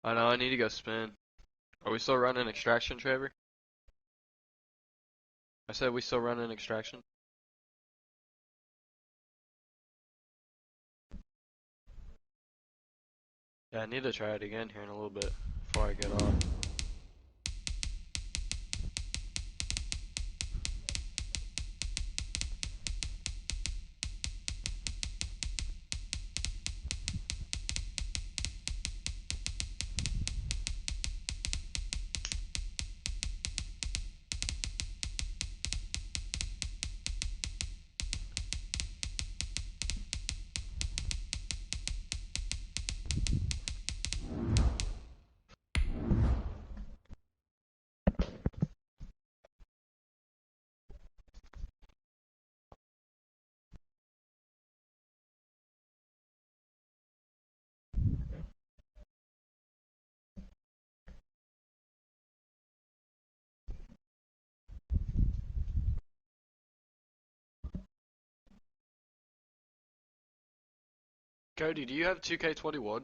I know, I need to go spin. Are we still running extraction, Trevor? I said we still running extraction. Yeah, I need to try it again here in a little bit before I get off. Cody, do you have 2K21?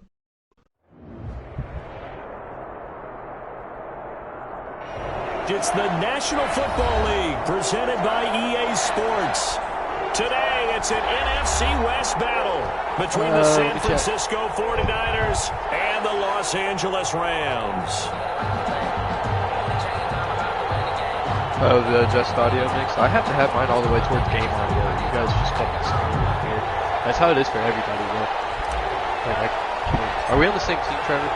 It's the National Football League presented by EA Sports. Today, it's an NFC West battle between the San Francisco 49ers and the Los Angeles Rams. Oh, the adjust audio mix? I have to have mine all the way towards game audio. You guys just fucking scream right here. That's how it is for everybody, bro. Are we on the same team, Trevor?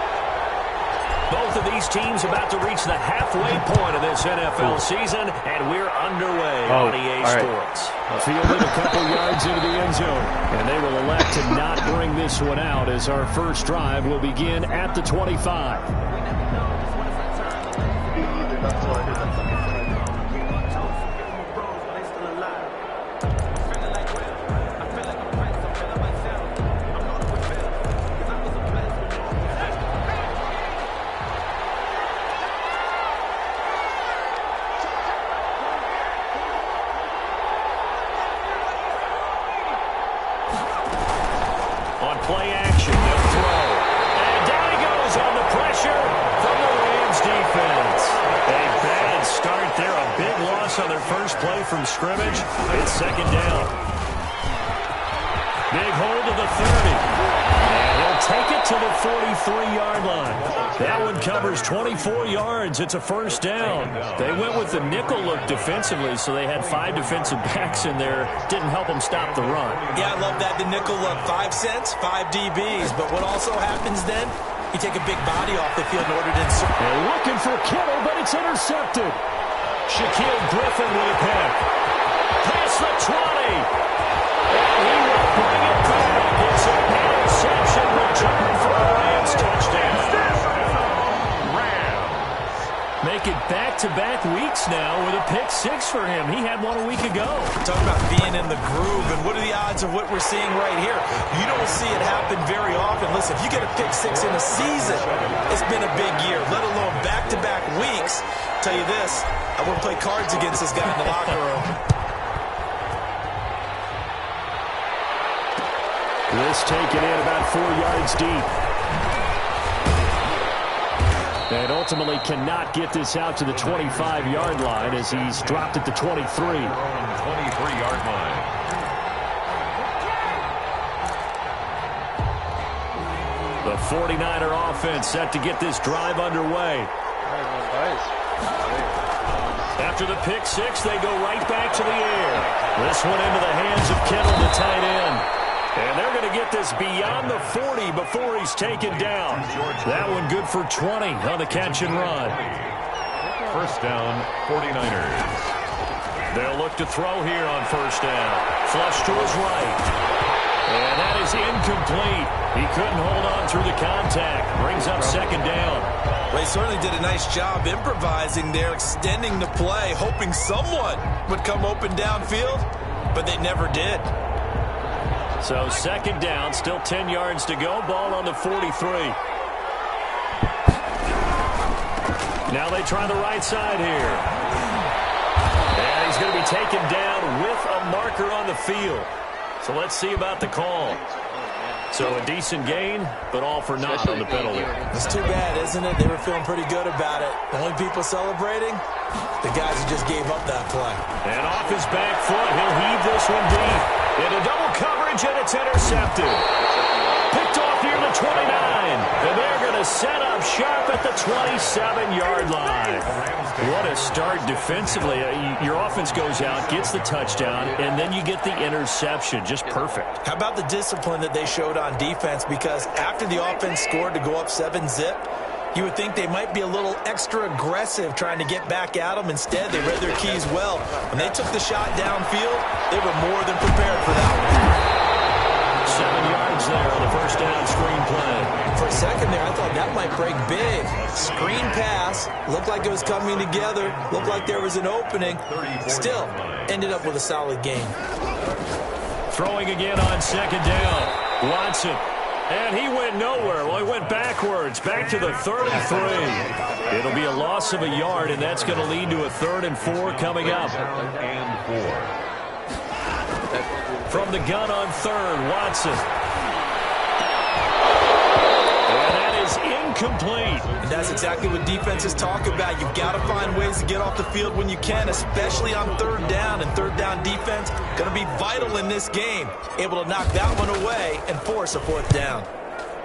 Both of these teams about to reach the halfway point of this NFL season, and we're underway on EA Sports. Fielded a couple yards into the end zone, and they will elect to not bring this one out as our first drive will begin at the 25. Play action, they'll throw. And down he goes on the pressure from the Rams defense. A bad start there, a big loss on their first play from scrimmage. It's second down. Big hold to the 30. And he'll take it to the 43-yard line. That one covers 24 yards. It's a first down. They went with the nickel look defensively, so they had 5 defensive backs in there. Didn't help them stop the run. Yeah, I love that. The nickel look, 5 cents, 5 DBs. But what also happens then, you take a big body off the field in order to insert. They're looking for Kittle, but it's intercepted. Shaquille Griffin with a pick. Past the 20. And he will bring it back. It's an interception return for a Rams touchdown. Make it back-to-back weeks now with a pick 6 for him. He had one a week ago. Talking about being in the groove, and what are the odds of what we're seeing right here? You don't see it happen very often. Listen, if you get a pick 6 in a season, it's been a big year, let alone back-to-back weeks. Tell you this, I wouldn't play cards against this guy in the locker room. This taken in about 4 yards deep. And ultimately cannot get this out to the 25-yard line as he's dropped at the 23. 23-yard line. The 49er offense set to get this drive underway. After the pick 6, they go right back to the air. This one into the hands of Kittle, the tight end. And they're going to get this beyond the 40 before he's taken down. That one good for 20 on the catch and run. First down, 49ers. They'll look to throw here on first down. Flush to his right. And that is incomplete. He couldn't hold on through the contact. Brings up second down. Well, he certainly did a nice job improvising there, extending the play, hoping someone would come open downfield, but they never did. So second down, still 10 yards to go. Ball on the 43. Now they try the right side here. And he's going to be taken down with a marker on the field. So let's see about the call. So a decent gain, but all for naught on the penalty. It's too bad, isn't it? They were feeling pretty good about it. The only people celebrating, the guys who just gave up that play. And off his back foot, he'll heave this one deep. Into double coverage, and it's intercepted. Picked off near the 29. And they're going to set up sharp at the 27-yard line. What a start defensively. Your offense goes out, gets the touchdown, and then you get the interception. Just perfect. How about the discipline that they showed on defense? Because after the offense scored to go up 7-zip, you would think they might be a little extra aggressive trying to get back at them. Instead, they read their keys well. When they took the shot downfield, they were more than prepared for that one. 7 yards there on the first down screen play. For a second there, I thought that might break big. Screen pass. Looked like it was coming together. Looked like there was an opening. Still, ended up with a solid game. Throwing again on second down. Watson. And he went nowhere. Well, he went backwards, back to the 33. It'll be a loss of a yard, and that's going to lead to a 3rd and 4 coming up. From the gun on 3rd, Watson. And that is incomplete. And that's exactly what defenses talk about. You've got to find ways to get off the field when you can, especially on 3rd down. And 3rd down defense going to be vital in this game. Able to knock that one away and force a 4th down.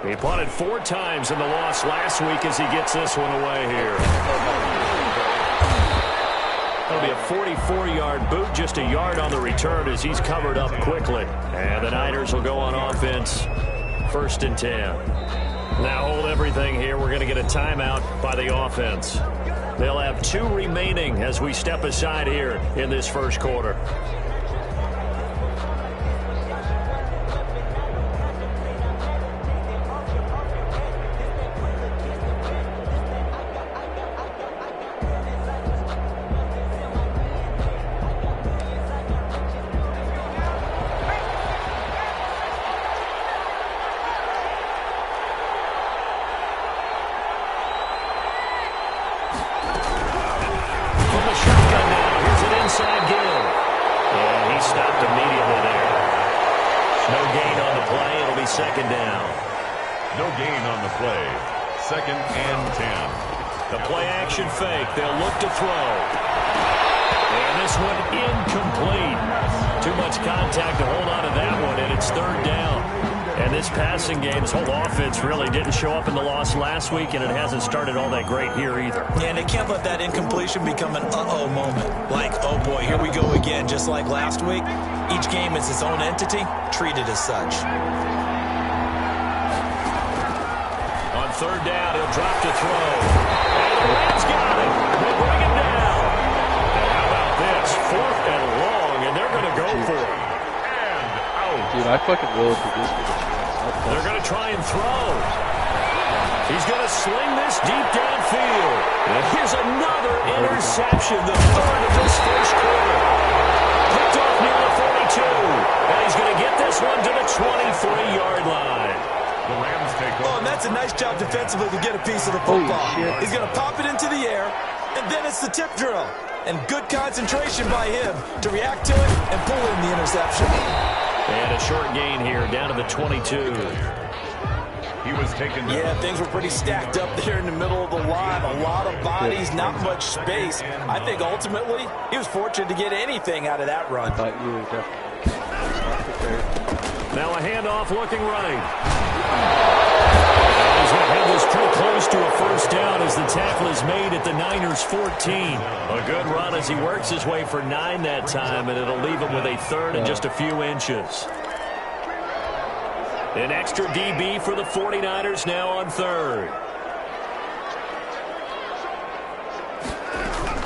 He punted 4 times in the loss last week as he gets this one away here. That'll be a 44-yard boot, just a yard on the return as he's covered up quickly. And the Niners will go on offense, 1st and 10. Now hold everything here. We're going to get a timeout by the offense. They'll have 2 remaining as we step aside here in this first quarter. Second down. No gain on the play. 2nd and 10. The play action fake. They'll look to throw. And this one incomplete. Too much contact to hold on to that one, and it's 3rd down. And this passing game, this whole offense really didn't show up in the loss last week, and it hasn't started all that great here either. Yeah, and they can't let that incompletion become an uh-oh moment. Like, oh boy, here we go again, just like last week. Each game is its own entity, treated as such. 3rd down, he'll drop to throw. And the Rams got it. They bring him down. And how about this? 4th and long, and they're going to go for it. And out. Dude, I fucking will for this one. They're going to try and throw. He's going to sling this deep downfield. And here's another interception, the 3rd of this first quarter. Picked off near the 42. And he's going to get this one to the 23-yard line. The Rams take over. Oh, and that's a nice job defensively to get a piece of the football. He's going to pop it into the air, and then it's the tip drill. And good concentration by him to react to it and pull in the interception. And a short gain here, down to the 22. He was taken down. Yeah, things were pretty stacked up there in the middle of the line. A lot of bodies, not much space. I think ultimately he was fortunate to get anything out of that run. I thought you were definitely not prepared. Now a handoff looking right. He's going to have this pretty close to a 1st down as the tackle is made at the Niners' 14. A good run as he works his way for 9 that time, and it'll leave him with a 3rd and just a few inches. An extra DB for the 49ers now on 3rd.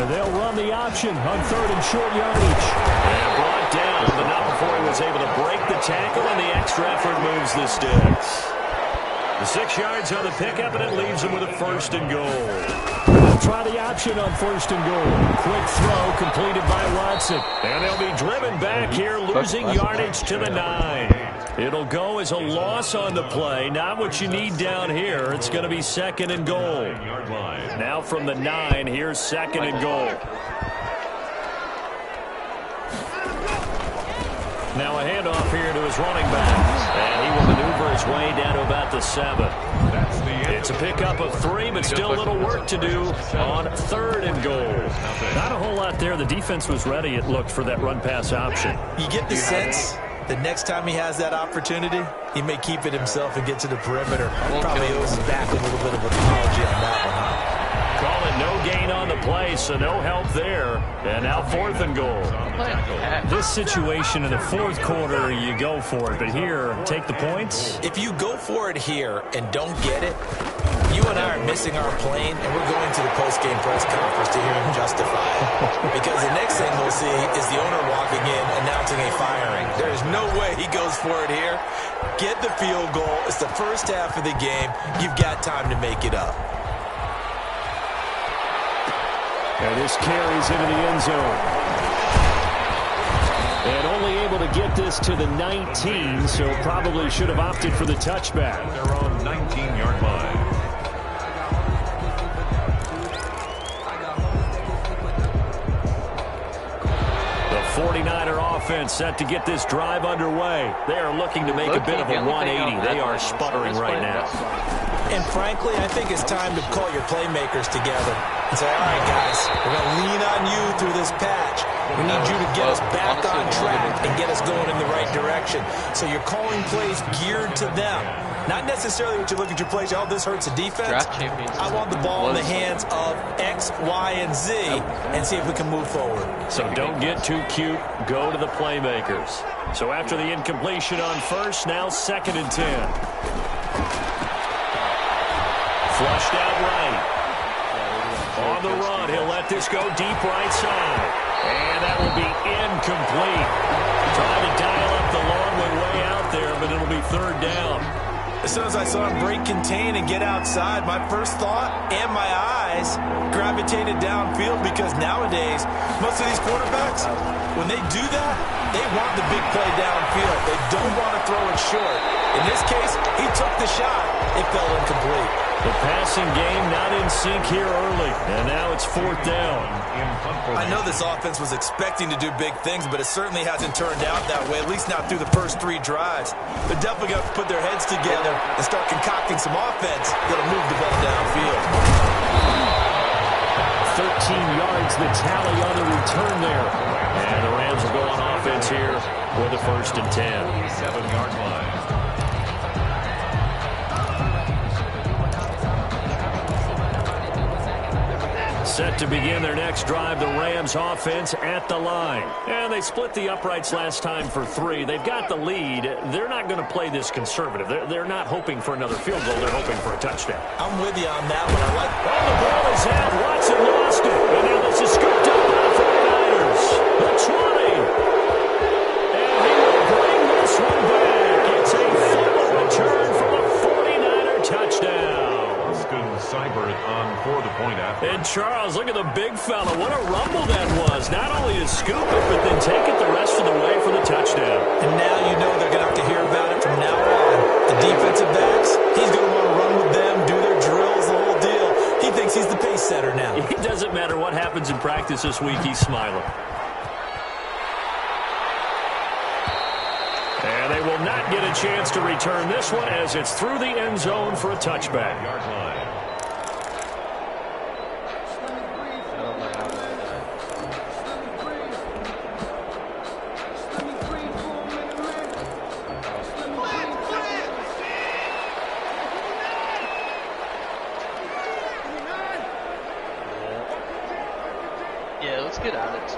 And they'll run the option on 3rd and short yardage. And brought down, but not before he was able to break the tackle, and the extra effort moves the sticks. The 6 yards on the pickup, and it leaves him with a 1st and goal. They'll try the option on 1st and goal. Quick throw completed by Watson. And they'll be driven back here, losing yardage to the 9. It'll go as a loss on the play. Not what you need down here. It's going to be 2nd and goal. Now from the 9, here's 2nd and goal. Now a handoff here to his running back. And he will maneuver his way down to about the 7. It's a pickup of 3, but still a little work to do on 3rd and goal. Not a whole lot there. The defense was ready, it looked, for that run-pass option. You get the sense that next time he has that opportunity, he may keep it himself and get to the perimeter. Probably owes his back a little bit of apology on that one, huh? Call it no gain on the play, so no help there. And now 4th and goal. This situation in the 4th quarter, you go for it. But here, take the points. If you go for it here and don't get it, you and I are missing our plane, and we're going to the post-game press conference to hear him justify it. Because the next thing we'll see is the owner walking in announcing a firing. There is no way he goes for it here. Get the field goal. It's the first half of the game. You've got time to make it up. And this carries into the end zone. And only able to get this to the 19, so probably should have opted for the touchback. Their own 19-yard line. The 49er offense set to get this drive underway. They are looking to make a bit of a 180. They are sputtering right now. And frankly, I think it's time to call your playmakers together and say, all right, guys, we're going to lean on you through this patch. We need you to get us back on track and get us going in the right direction. So you're calling plays geared to them. Not necessarily what you look at your plays, oh, this hurts the defense. I want the ball in the hands of X, Y, and Z and see if we can move forward. So don't get too cute. Go to the playmakers. So after the incompletion on 1st, now 2nd and 10. Flushed out right. On the run, he'll let this go deep right side. And that will be incomplete. Trying to dial up the long way out there, but it'll be 3rd down. As soon as I saw him break contain and get outside, my first thought and my eyes gravitated downfield, because nowadays, most of these quarterbacks, when they do that, they want the big play downfield. They don't want to throw it short. In this case, he took the shot. It fell incomplete. The passing game not in sync here early, and now it's 4th down. I know this offense was expecting to do big things, but it certainly hasn't turned out that way, at least not through the first 3 drives. They're definitely going to put their heads together and start concocting some offense that'll move the ball downfield. 13 yards, the tally on the return there. And the Rams will go on offense here for the 1st and 10. 7-yard line. Set to begin their next drive, the Rams offense at the line. And they split the uprights last time for 3. They've got the lead. They're not going to play this conservative. They're not hoping for another field goal. They're hoping for a touchdown. I'm with you on that one. I like. Oh, the ball is out. Watson lost it. And now this is scooped up by the 49ers. The 20. And he will bring this one back. It's a fumble return for the 49er touchdown. Seibert on for the point after. And Charles, look at the big fella. What a rumble that was. Not only to scoop it, but then take it the rest of the way for the touchdown. And now you know they're going to have to hear about it from now on. The defensive backs, he's going to want to run with them, do their drills, the whole deal. He thinks he's the pace setter now. It doesn't matter what happens in practice this week, he's smiling. And they will not get a chance to return this one as it's through the end zone for a touchback. Yard line. Yeah, let's get out of this.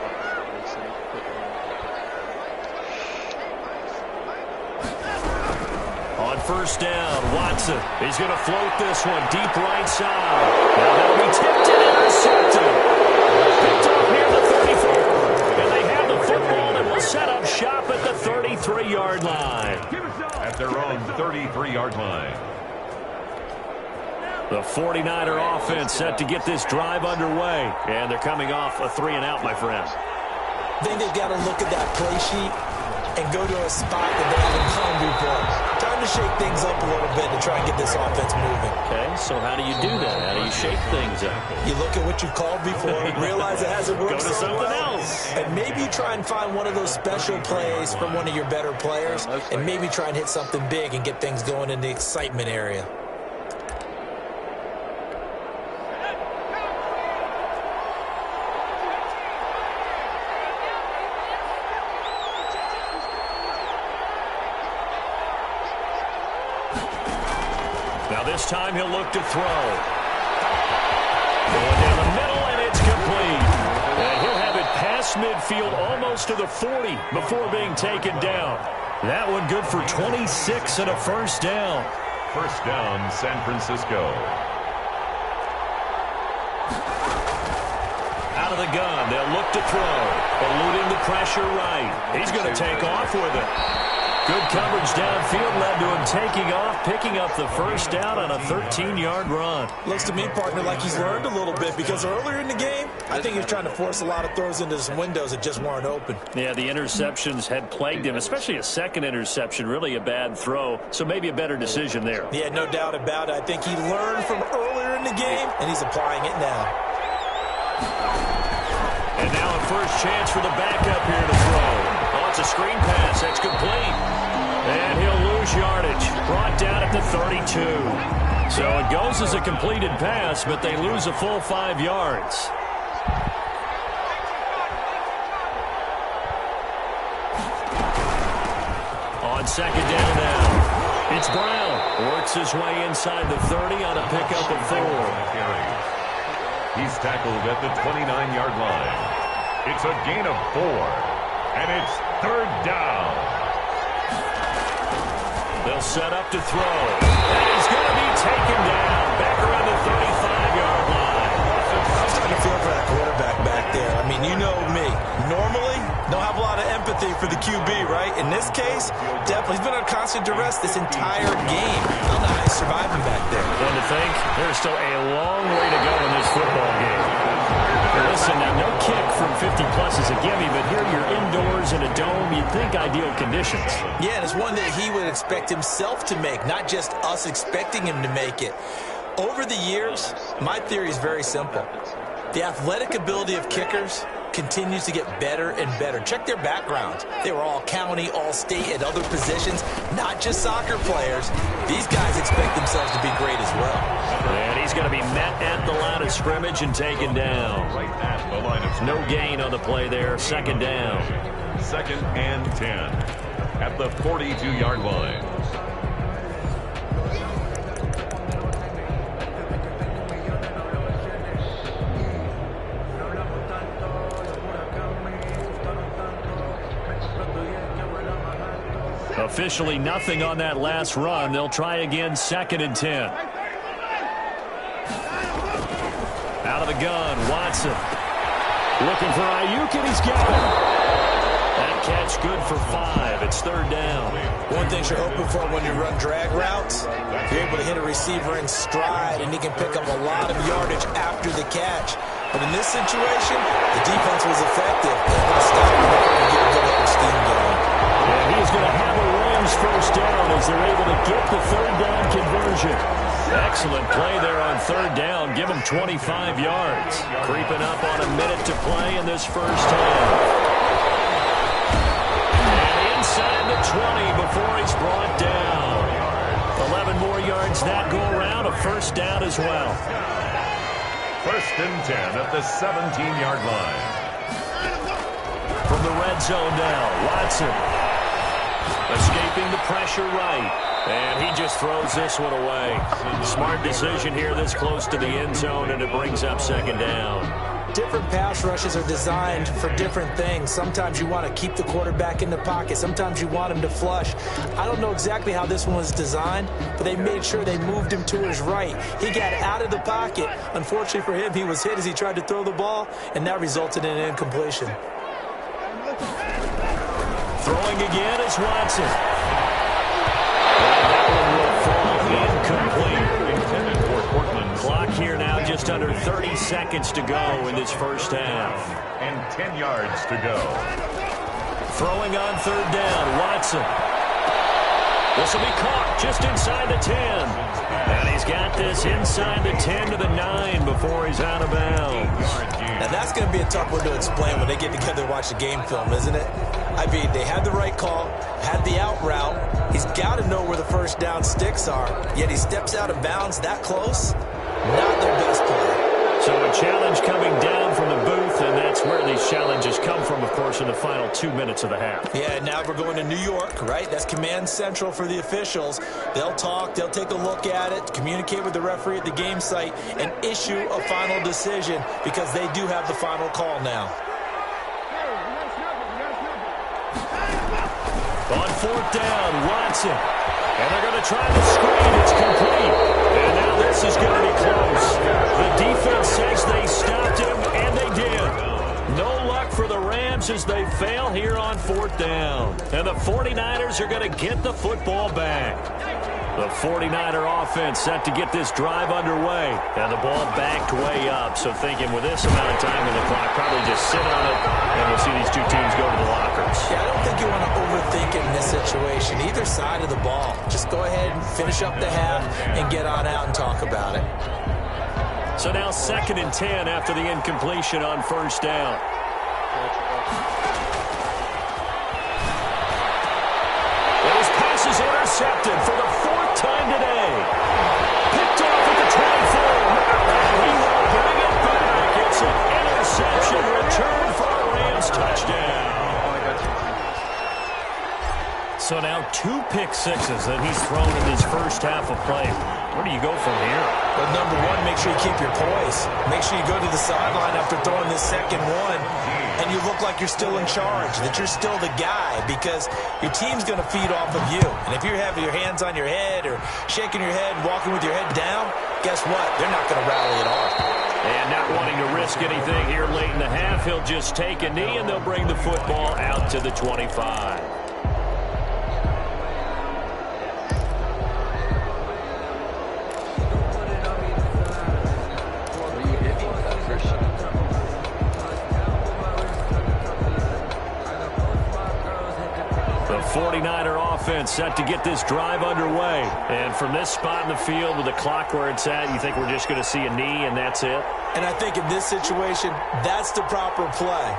On 1st down, Watson. He's going to float this one deep right side. Now that'll be tipped and intercepted. Picked up near the 34. And they have the football and will set up shop at the 33-yard line. At their own 33-yard line. The 49er offense set to get this drive underway. And they're coming off a 3-and-out, my friend. I think they've got to look at that play sheet and go to a spot that they haven't gone before. Time to shake things up a little bit to try and get this offense moving. Okay, so how do you do that? How do you shake things up? You look at what you called before, realize it hasn't worked Go to something well, else. and maybe you try and find one of those special plays from one of your better players, and maybe try and hit something big and get things going in the excitement area. Now this time he'll look to throw. Going down the middle, and it's complete. And he'll have it past midfield almost to the 40 before being taken down. That one good for 26 and a first down. First down, San Francisco. Out of the gun, they'll look to throw. Eluding the pressure right. He's going to take off with it. Good coverage downfield led to him taking off, picking up the first down on a 13-yard run. Looks to me, partner, like he's learned a little bit because earlier in the game, I think he was trying to force a lot of throws into some windows that just weren't open. Yeah, the interceptions had plagued him, especially a second interception, really a bad throw, so maybe a better decision there. Yeah, no doubt about it. I think he learned from earlier in the game, and he's applying it now. And now a first chance for the backup here to throw. Oh, it's a screen pass. That's complete. And he'll lose yardage. Brought down at the 32. So it goes as a completed pass, but they lose a full 5 yards. On second down now, it's Brown. Works his way inside the 30 on a pickup of 4. He's tackled at the 29-yard line. It's a gain of 4, and it's third down. They'll set up to throw. And he's going to be taken down back around the 35-yard line. I'm starting to feel for that quarterback back there. I mean, you know me. Normally, don't have a lot of empathy for the QB, right? In this case, definitely. He's been on constant duress this entire game. I don't know how he's surviving back there. One to think, there's still a long way to go in this football game. Listen, now no kick from 50-plus is a gimme, but here you're indoors in a dome. You'd think ideal conditions. Yeah, and it's one that he would expect himself to make, not just us expecting him to make it. Over the years, my theory is very simple. The athletic ability of kickers continues to get better and better. Check their backgrounds. They were all county, all state, at other positions, not just soccer players. These guys expect themselves to be great as well. And he's going to be met at the line of scrimmage and taken down. No gain on the play there. Second down. Second and 10 at the 42-yard line. Officially nothing on that last run. They'll try again, second and 10. Out of the gun, Watson. Looking for Ayuk, and he's got it. That catch good for 5. It's third down. One thing you're hoping for when you run drag routes, you're able to hit a receiver in stride, and he can pick up a lot of yardage after the catch. But in this situation, the defense was effective. They're going to stop him and get a good little steam going. And he's going to have a Rams first down as they're able to get the third down conversion. Excellent play there on third down. Give him 25 yards. Creeping up on a minute to play in this first half. And inside the 20 before he's brought down. 11 more yards that go around. A first down as well. First and 10 at the 17-yard line. From the red zone now, Watson. Escaping the pressure right. And he just throws this one away. Smart decision here this close to the end zone, and it brings up second down. Different pass rushes are designed for different things. Sometimes you want to keep the quarterback in the pocket. Sometimes you want him to flush. I don't know exactly how this one was designed, but they made sure they moved him to his right. He got out of the pocket. Unfortunately for him, he was hit as he tried to throw the ball, and that resulted in an incompletion. Throwing again is Watson. And that one will fall incomplete. Intended for Portland. Clock here now just under 30 seconds to go in this first half. And 10 yards to go. Throwing on third down, Watson. This will be caught just inside the 10. And he's got this inside the 10 to the 9 before he's out of bounds. Now that's going to be a tough one to explain when they get together and watch the game film, isn't it? I mean, they had the right call, had the out route. He's got to know where the first down sticks are, yet he steps out of bounds that close. Not their best play. So a challenge coming down from the booth, and that's where these challenges come from, of course, in the final 2 minutes of the half. Yeah, now we're going to New York, right? That's command central for the officials. They'll talk, they'll take a look at it, communicate with the referee at the game site, and issue a final decision because they do have the final call now. On 4th down, Watson. And they're going to try the screen. It's complete. And now this is going to be close. The defense says they stopped him, and they did. No luck for the Rams as they fail here on 4th down. And the 49ers are going to get the football back. The 49er offense set to get this drive underway. And the ball backed way up. So thinking with this amount of time on the clock, probably just sit on it, and we'll see these two teams go to the lockers. Yeah, I don't think you want to overthink it in this situation. Either side of the ball. Just go ahead and finish up the half and get on out and talk about it. So now 2nd and 10 after the incompletion on 1st down. And his pass is intercepted for the 4th time today. Picked off at the 24. And he will bring it back. It's an interception return for a Rams touchdown. So now 2 pick sixes that he's thrown in his first half of play. Where do you go from here? Well, number one, make sure you keep your poise. Make sure you go to the sideline after throwing this second one, and you look like you're still in charge, that you're still the guy, because your team's going to feed off of you. And if you're having your hands on your head or shaking your head and walking with your head down, guess what? They're not going to rally at all. And not wanting to risk anything here late in the half, he'll just take a knee, and they'll bring the football out to the 25. The 49er offense set to get this drive underway. And from this spot in the field with the clock where it's at, you think we're just going to see a knee and that's it? And I think in this situation, that's the proper play.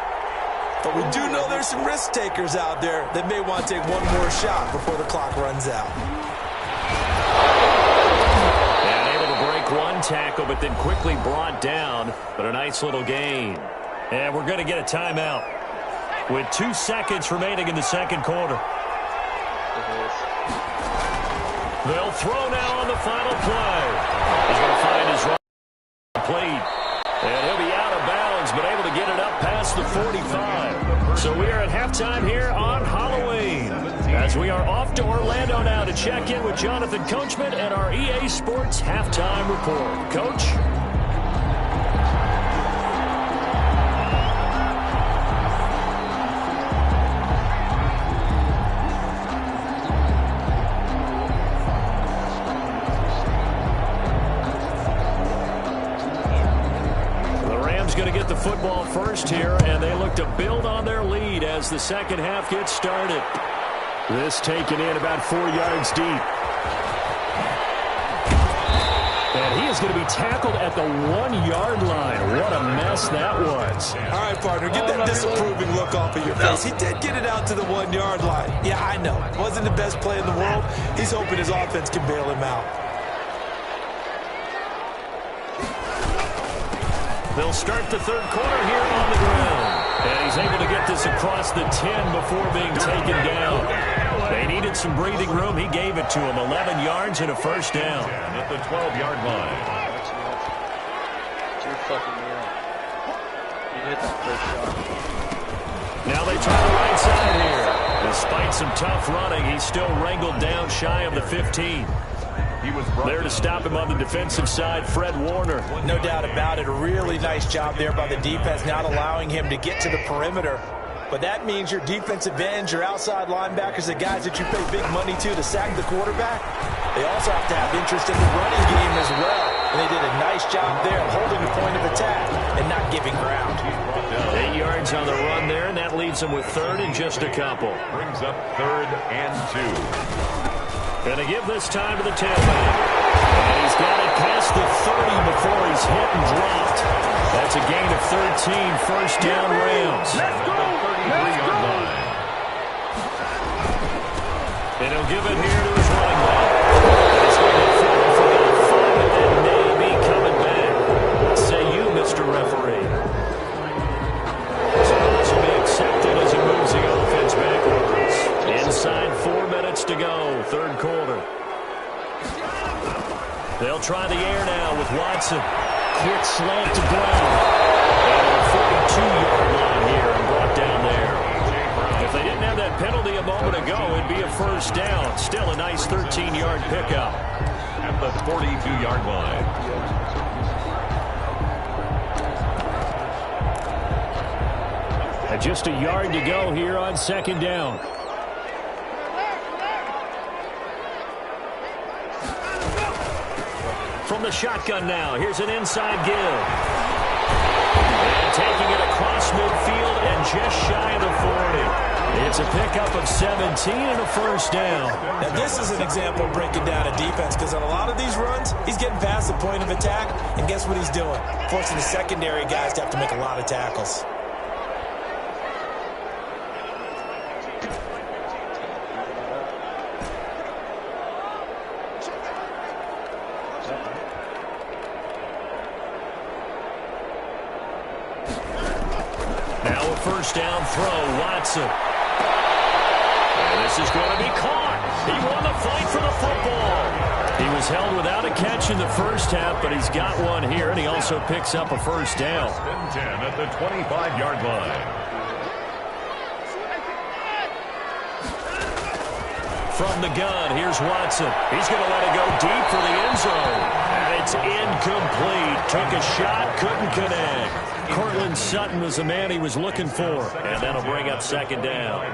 But we do know there's some risk takers out there that may want to take one more shot before the clock runs out. And able to break one tackle, but then quickly brought down. But a nice little gain. And we're going to get a timeout with 2 seconds remaining in the second quarter. They'll throw now on the final play. He's going to find his right complete. And he'll be out of bounds, but able to get it up past the 45. So we are at halftime here on Halloween, as we are off to Orlando now to check in with Jonathan Coachman and our EA Sports Halftime Report. Coach? Going to get the football first here, and they look to build on their lead as the second half gets started. This taken in about 4 yards deep. And he is going to be tackled at the 1-yard line. What a mess that was. All right, partner, get that disapproving look off of your face. He did get it out to the 1-yard line. Yeah, I know. Wasn't the best play in the world. He's hoping his offense can bail him out. They'll start the third quarter here on the ground. And he's able to get this across the 10 before being taken down. They needed some breathing room. He gave it to him. 11 yards and a first down. At the 12-yard line. You're fucking me up. You hit that first shot. Now they try the right side here. Despite some tough running, he's still wrangled down shy of the 15. He was there to stop him on the defensive side, Fred Warner. No doubt about it. A really nice job there by the defense, not allowing him to get to the perimeter. But that means your defensive ends, your outside linebackers, the guys that you pay big money to sack the quarterback, they also have to have interest in the running game as well. And they did a nice job there of holding the point of attack and not giving ground. They 8 yards on the run there, and that leaves him with third and just a couple. Brings up 3rd and 2. Going to give this time to the tailback. And he's got it past the 30 before he's hit and dropped. That's a gain of 13, first down Rams. Let's go! 33-yard line. And he'll give it here to his running back. He's going to throw for about 5 and then maybe coming back. What say you, Mr. Referee? So this will be accepted as he moves the offense backwards. Inside 4 minutes to go, third quarter. They'll try the air now with Watson. Quick slant to Brown. And a 42-yard line here and brought down there. If they didn't have that penalty a moment ago, it'd be a first down. Still a nice 13-yard pickup. At the 42-yard line. Just a yard to go here on second down. From the shotgun now, here's an inside give. And taking it across midfield and just shy of the 40. It's a pickup of 17 and a first down. Now this is an example of breaking down a defense, because on a lot of these runs, he's getting past the point of attack, and guess what he's doing? Forcing the secondary guys to have to make a lot of tackles. First down throw, Watson. And this is going to be caught. He won the fight for the football. He was held without a catch in the first half, but he's got one here, and he also picks up a first down. 10 at the 25-yard line. From the gun, here's Watson. He's going to let it go deep for the end zone. And it's incomplete. Took a shot, couldn't connect. Cortland Sutton was the man he was looking for. And that'll bring up second down.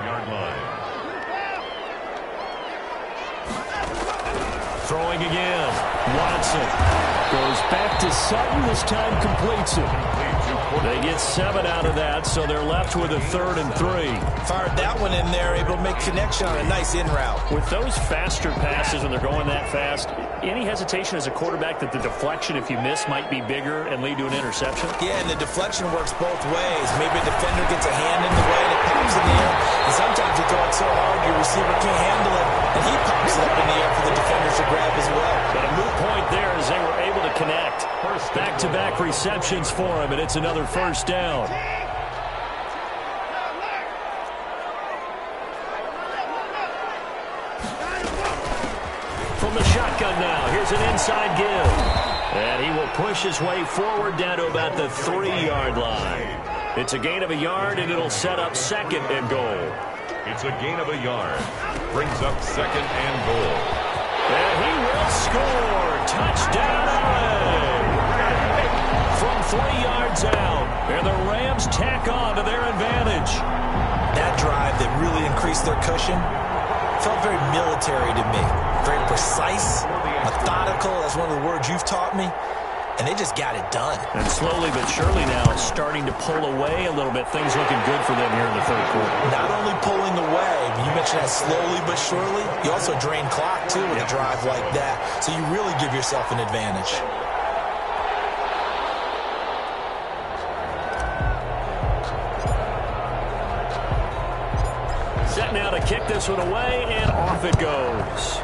Throwing again. Watson goes back to Sutton. This time completes it. They get 7 out of that, so they're left with a 3rd and 3. Fired that one in there, able to make connection on a nice in route. With those faster passes when they're going that fast, any hesitation as a quarterback that the deflection, if you miss, might be bigger and lead to an interception? Yeah, and the deflection works both ways. Maybe a defender gets a hand in the way and it pops in the air. And sometimes you throw it so hard your receiver can't handle it, and he pops it up in the air for the defenders to grab as well. But a moot point there as they were able to connect. Back-to-back receptions for him, and it's another first down. From the shotgun now, here's an inside give. And he will push his way forward down to about the 3-yard line. It's a gain of a yard, and it'll set up second and goal. It's a gain of a yard. Brings up second and goal. And he will score. Touchdown, LA. From 3 yards out. And the Rams tack on to their advantage. That drive that really increased their cushion felt very military to me. Very precise, methodical. That's one of the words you've taught me. And they just got it done. And slowly but surely now starting to pull away a little bit. Things looking good for them here in the third quarter. Not only pulling away, but you mentioned that slowly but surely. You also drain clock, too, with a drive like that. So you really give yourself an advantage. Set now to kick this one away, and off it goes.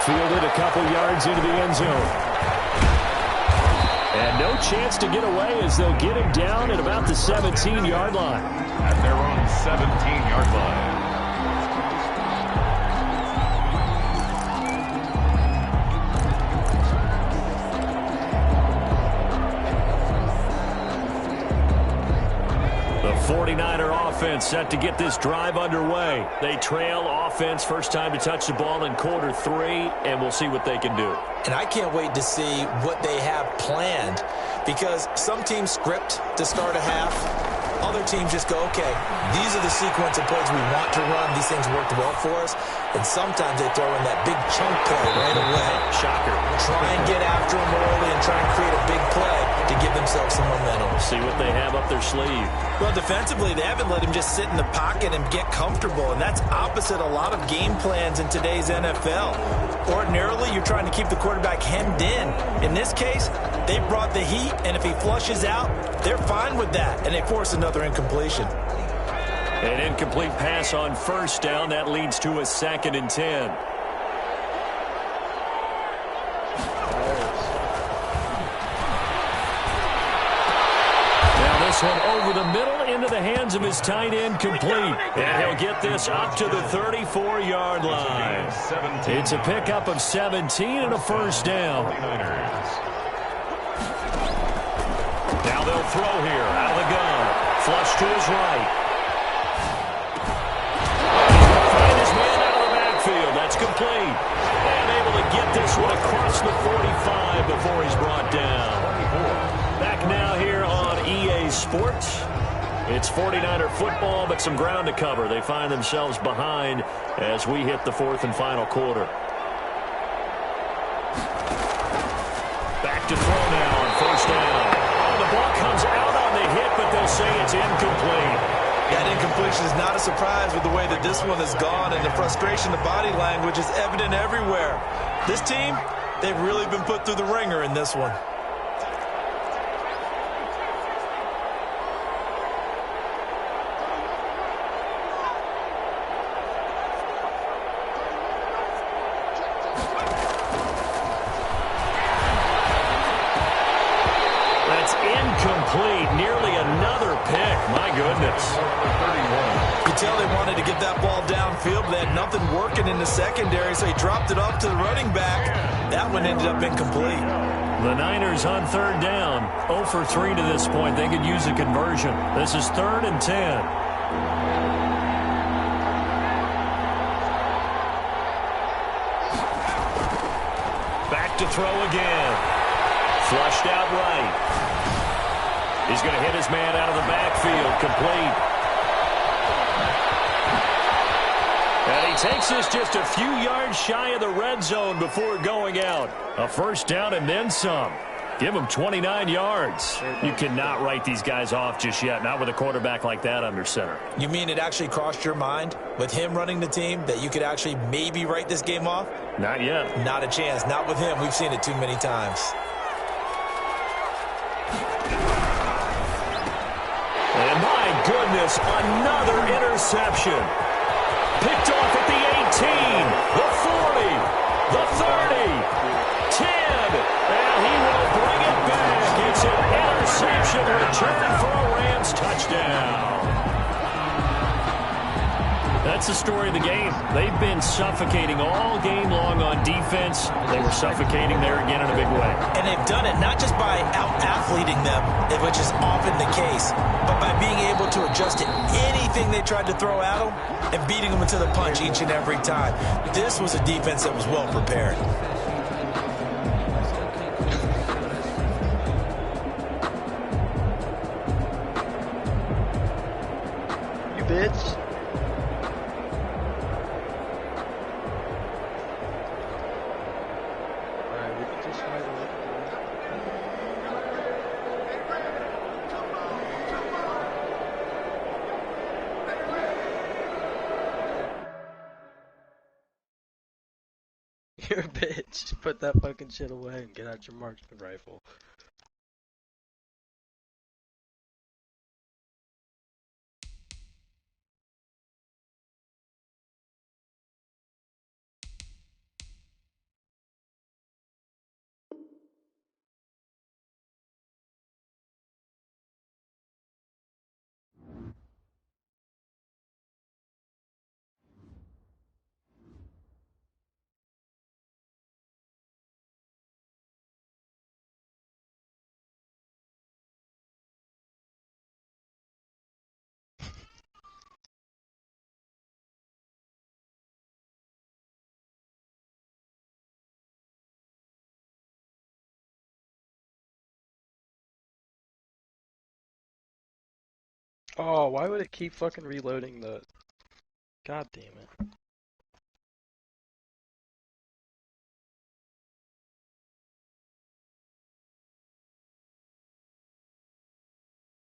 Fielded a couple yards into the end zone. And no chance to get away as they'll get him down at about the 17-yard line. At their own 17-yard line. The 49er offense set to get this drive underway. They trail offense, first time to touch the ball in quarter 3, and we'll see what they can do. And I can't wait to see what they have planned, because some teams script to start a half. Other teams just go, okay, these are the sequence of plays we want to run. These things worked well for us. And sometimes they throw in that big chunk play right away. Shocker. Try and get after them early and try and create a big play. to give themselves some momentum. See what they have up their sleeve. Well, defensively, they haven't let him just sit in the pocket and get comfortable, and that's opposite a lot of game plans in today's NFL. Ordinarily, you're trying to keep the quarterback hemmed in. In this case, they brought the heat, and if he flushes out, they're fine with that, and they force another incompletion. An incomplete pass on first down. That leads to a 2nd and 10. Now this one over the middle into the hands of his tight end, complete. And he'll get this up to the 34-yard line. It's a pickup of 17 and a first down. Now they'll throw here out of the gun. Flush to his right. That's complete. And able to get this one across the 45 before he's brought down. Back now here on EA Sports. It's 49er football, but some ground to cover. They find themselves behind as we hit the 4th and final quarter. Back to throw now on first down. Oh, the ball comes out on the hit, but they'll say it's incomplete. That incompletion is not a surprise with the way that this one has gone, and the frustration, the body language is evident everywhere. This team, they've really been put through the ringer in this one. That's incomplete. Nearly another pick. My goodness. You tell they wanted to get that ball downfield, but they had nothing working in the secondary, so he dropped it off to the running back. That one ended up incomplete. The Niners on 3rd down. 0 for 3 to this point. They could use a conversion. This is 3rd and 10. Back to throw again. Flushed out right. He's going to hit his man out of the backfield. Complete. And he takes this just a few yards shy of the red zone before going out. A first down and then some. Give him 29 yards. You cannot write these guys off just yet, not with a quarterback like that under center. You mean it actually crossed your mind with him running the team that you could actually maybe write this game off? Not yet. Not a chance. Not with him. We've seen it too many times. And my goodness, another interception. Picked off at the 18, the 40, the 30, 10, and he will bring it back. It's an interception return for a Rams touchdown. That's the story of the game. They've been suffocating all game long on defense. They were suffocating there again in a big way. And they've done it not just by out-athleting them, which is often the case, but by being able to adjust to anything they tried to throw at them and beating them into the punch each and every time. This was a defense that was well prepared. You bitch. You're a bitch. Put that fucking shit away and get out your marksman rifle. Oh, why would it keep fucking reloading the... God damn it.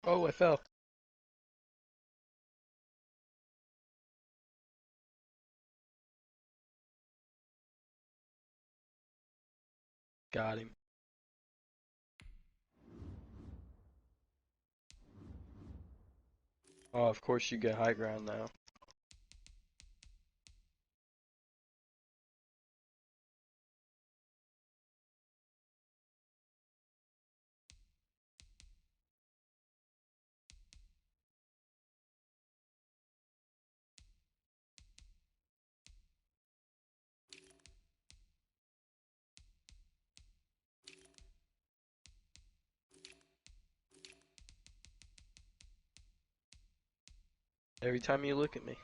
Oh, I fell. Got him. Oh, of course you get high ground now. Every time you look at me.